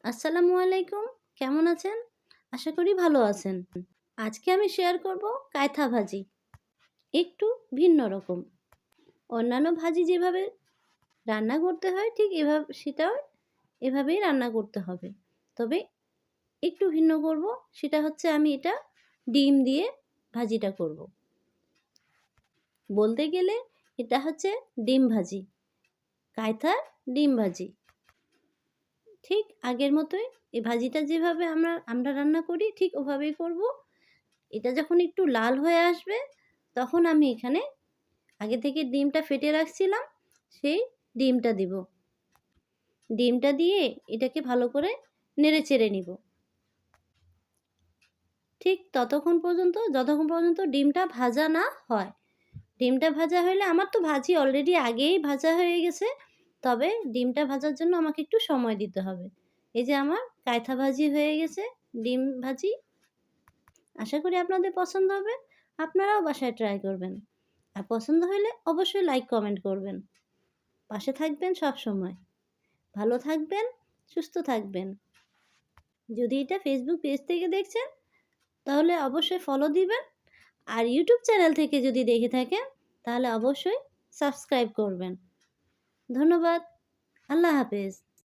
আসসালামু আলাইকুম। কেমন আছেন? আশা করি ভালো আছেন। আজকে আমি শেয়ার করব কায়থা ভাজি। একটু ভিন্ন রকম। অন্যান্য ভাজি যেভাবে রান্না করতে হয় ঠিক সেটাও এভাবেই রান্না করতে হবে। তবে একটু ভিন্ন করব। সেটা হচ্ছে আমি এটা ডিম দিয়ে ভাজিটা করব। বলতে গেলে এটা হচ্ছে ডিম ভাজি। কায়থার ডিম ভাজি। ঠিক আগের মতোই এই ভাজিটা যেভাবে আমরা রান্না করি ঠিক ওভাবেই করব। এটা যখন একটু লাল হয়ে আসবে তখন আমি এখানে আগে থেকে ডিমটা ফেটে রাখছিলাম সেই ডিমটা দিব। ডিমটা দিয়ে এটাকে ভালো করে নেড়েচেড়ে নিব। ঠিক যতক্ষণ পর্যন্ত ডিমটা ভাজা না হয়। ডিমটা ভাজা হলে আমার তো ভাজি অলরেডি আগেই ভাজা হয়ে গেছে। তবে ডিমটা ভাজার জন্য আমাকে একটু সময় দিতে হবে। এই যে আমার কায়থা ভাজি হয়ে গেছে, ডিম ভাজি। আশা করি আপনাদের পছন্দ হবে। আপনারাও বাসায় ট্রাই করবেন। আর পছন্দ হলে অবশ্যই লাইক কমেন্ট করবেন। পাশে থাকবেন সবসময়। ভালো থাকবেন, সুস্থ থাকবেন। যদি এটা ফেসবুক পেজ থেকে দেখছেন তাহলে অবশ্যই ফলো দিবেন। আর ইউটিউব চ্যানেল থেকে যদি দেখে থাকেন তাহলে অবশ্যই সাবস্ক্রাইব করবেন। ধন্যবাদ। আল্লাহ হাফেজ।